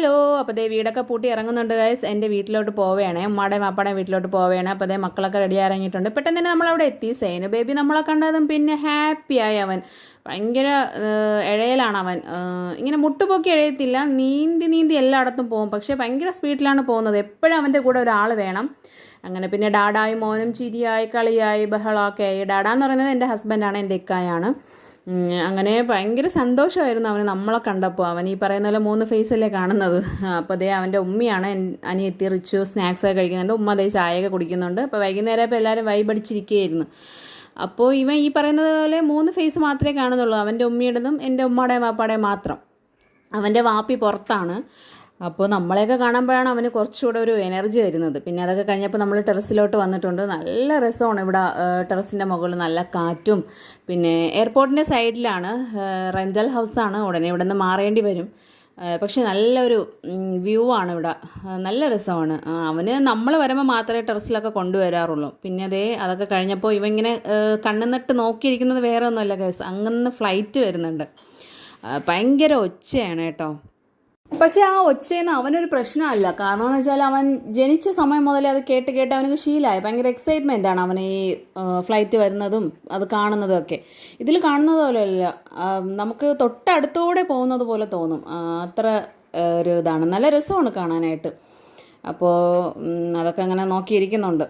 Hello. അപ്പോൾ ദേ വീടൊക്കെ പൂട്ടി ഇറങ്ങുന്നുണ്ട് ഗൈസ്. എൻ്റെ വീട്ടിലോട്ട് പോവുകയാണ്, ഉമ്മാടെയും അപ്പാടെയും വീട്ടിലോട്ട് പോവുകയാണ്. അപ്പോൾ ദേ മക്കളൊക്കെ റെഡി ഇറങ്ങിയിട്ടുണ്ട്. പെട്ടെന്ന് തന്നെ നമ്മളവിടെ എത്തി. സൈനു ബേബി നമ്മളെ കണ്ടതും പിന്നെ ഹാപ്പിയായി അവൻ. ഭയങ്കര ഇഴയലാണ് അവൻ. ഇങ്ങനെ മുട്ടുപൊക്കി എഴയത്തില്ല, നീന്തി നീന്തി എല്ലായിടത്തും പോകും. പക്ഷേ ഭയങ്കര സ്പീഡിലാണ് പോകുന്നത്. എപ്പോഴും അവൻ്റെ കൂടെ ഒരാൾ വേണം. അങ്ങനെ പിന്നെ ഡാഡായി മോനും ചിരിയായി കളിയായി ബഹളമൊക്കെ ആയി. ഡാഡാന്ന് പറയുന്നത് എൻ്റെ ഹസ്ബൻഡാണ്, എൻ്റെ ഇക്കായാണ്. അങ്ങനെ ഭയങ്കര സന്തോഷമായിരുന്നു അവന് നമ്മളെ കണ്ടപ്പോൾ. അവൻ ഈ പറയുന്ന പോലെ 3 ഫേസല്ലേ കാണുന്നത്. അപ്പോൾ അതേ അവൻ്റെ ഉമ്മയാണ് അനിയത്തി റിച്ചു സ്നാക്സൊക്കെ കഴിക്കുന്നുണ്ട്. ഉമ്മ അതേ ചായയൊക്കെ കുടിക്കുന്നുണ്ട്. അപ്പോൾ വൈകുന്നേരം ഇപ്പോൾ എല്ലാവരും വൈബടിച്ചിരിക്കുകയായിരുന്നു. അപ്പോൾ ഇവൻ ഈ പറയുന്നത് പോലെ 3 ഫേസ് മാത്രമേ കാണുന്നുള്ളൂ. അവൻ്റെ ഉമ്മയുടേതും എൻ്റെ ഉമ്മയുടെയും വാപ്പാടെയും മാത്രം. അവൻ്റെ വാപ്പി പുറത്താണ്. അപ്പോൾ നമ്മളെയൊക്കെ കാണുമ്പോഴാണ് അവന് കുറച്ചുകൂടെ ഒരു എനർജി വരുന്നത്. പിന്നെ അതൊക്കെ കഴിഞ്ഞപ്പോൾ നമ്മൾ ടെറസിലോട്ട് വന്നിട്ടുണ്ട്. നല്ല രസമാണ് ഇവിടെ. ടെറസിൻ്റെ മുകളിൽ നല്ല കാറ്റും. പിന്നെ എയർപോർട്ടിൻ്റെ സൈഡിലാണ്, റെൻ്റൽ ഹൗസാണ്. ഉടനെ ഇവിടെ നിന്ന് മാറേണ്ടി വരും. പക്ഷെ നല്ലൊരു വ്യൂ ആണ് ഇവിടെ. നല്ല രസമാണ്. അവന് നമ്മൾ വരുമ്പോൾ മാത്രമേ ടെറസിലൊക്കെ കൊണ്ടുവരാറുള്ളൂ. പിന്നെ അതൊക്കെ കഴിഞ്ഞപ്പോൾ ഇവ ഇങ്ങനെ കണ്ണുനട്ട് നോക്കിയിരിക്കുന്നത് വേറെ ഒന്നുമല്ല കേസ്. അങ്ങനെ ഫ്ലൈറ്റ് വരുന്നുണ്ട്. ഭയങ്കര ഒച്ചയാണ് കേട്ടോ. പക്ഷേ ആ ഒച്ചയെന്ന് അവനൊരു പ്രശ്നമല്ല. കാരണം എന്ന് വെച്ചാൽ അവൻ ജനിച്ച സമയം മുതലേ അത് കേട്ട് കേട്ട് അവനക്ക് ശീലമായി. ഭയങ്കര എക്സൈറ്റ്മെൻ്റ് ആണ് അവന് ഈ ഫ്ലൈറ്റ് വരുന്നതും അത് കാണുന്നതും ഒക്കെ. ഇതിൽ കാണുന്നത് പോലെയല്ല, നമുക്ക് തൊട്ടടുത്തൂടെ പോകുന്നത് പോലെ തോന്നും. അത്ര ഒരു ഇതാണ്. നല്ല രസമാണ് കാണാനായിട്ട്. അപ്പോൾ അതൊക്കെ അങ്ങനെ നോക്കിയിരിക്കുന്നുണ്ട്.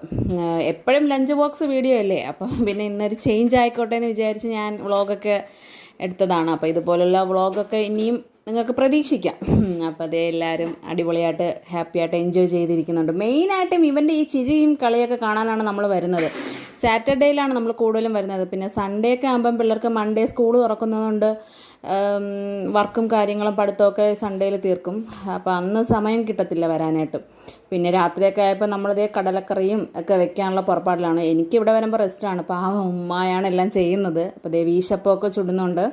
എപ്പോഴും ലഞ്ച് ബോക്സ് വീഡിയോ അല്ലേ, അപ്പോൾ പിന്നെ ഇന്നൊരു ചേഞ്ച് ആയിക്കോട്ടെ എന്ന് വിചാരിച്ച് ഞാൻ വ്ളോഗൊക്കെ എടുത്തതാണ്. അപ്പോൾ ഇതുപോലുള്ള വ്ളോഗൊക്കെ ഇനിയും നിങ്ങൾക്ക് പ്രതീക്ഷിക്കാം. അപ്പോൾ അതേ എല്ലാവരും അടിപൊളിയായിട്ട് ഹാപ്പിയായിട്ട് എൻജോയ് ചെയ്തിരിക്കുന്നുണ്ട്. മെയിനായിട്ടും ഇവൻ്റെ ഈ ചിരിയും കളിയൊക്കെ കാണാനാണ് നമ്മൾ വരുന്നത്. സാറ്റർഡേയിലാണ് നമ്മൾ കൂടുതലും വരുന്നത്. പിന്നെ സൺഡേ ഒക്കെ ആകുമ്പം പിള്ളേർക്ക് മൺഡേ സ്കൂൾ തുറക്കുന്നതുകൊണ്ട് വർക്കും കാര്യങ്ങളും പഠിത്തമൊക്കെ സൺഡേയിൽ തീർക്കും. അപ്പോൾ അന്ന് സമയം കിട്ടത്തില്ല വരാനായിട്ട്. പിന്നെ രാത്രിയൊക്കെ ആയപ്പോൾ നമ്മളിതേ കടലക്കറിയും ഒക്കെ വെക്കാനുള്ള പുറപ്പാടിലാണ്. എനിക്കിവിടെ വരുമ്പോൾ റെസ്റ്റാണ്. പാവം ഉമ്മായാണ് എല്ലാം ചെയ്യുന്നത്. അപ്പോൾ ദേ വീശപ്പമൊക്കെ ചുടുന്നുണ്ട്.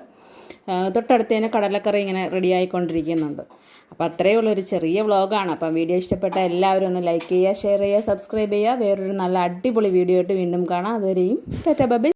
തൊട്ടടുത്ത് തന്നെ കടലക്കറി ഇങ്ങനെ റെഡി ആയിക്കൊണ്ടിരിക്കുന്നുണ്ട്. അപ്പോൾ അത്രയേ ഉള്ളൊരു ചെറിയ വ്ളോഗാണ്. അപ്പം വീഡിയോ ഇഷ്ടപ്പെട്ട എല്ലാവരും ഒന്ന് ലൈക്ക് ചെയ്യുക, ഷെയർ ചെയ്യുക, സബ്സ്ക്രൈബ് ചെയ്യുക. വേറൊരു നല്ല അടിപൊളി വീഡിയോ ആയിട്ട് വീണ്ടും കാണാം. അതുവരെയും ടാറ്റാ ബൈ ബൈ.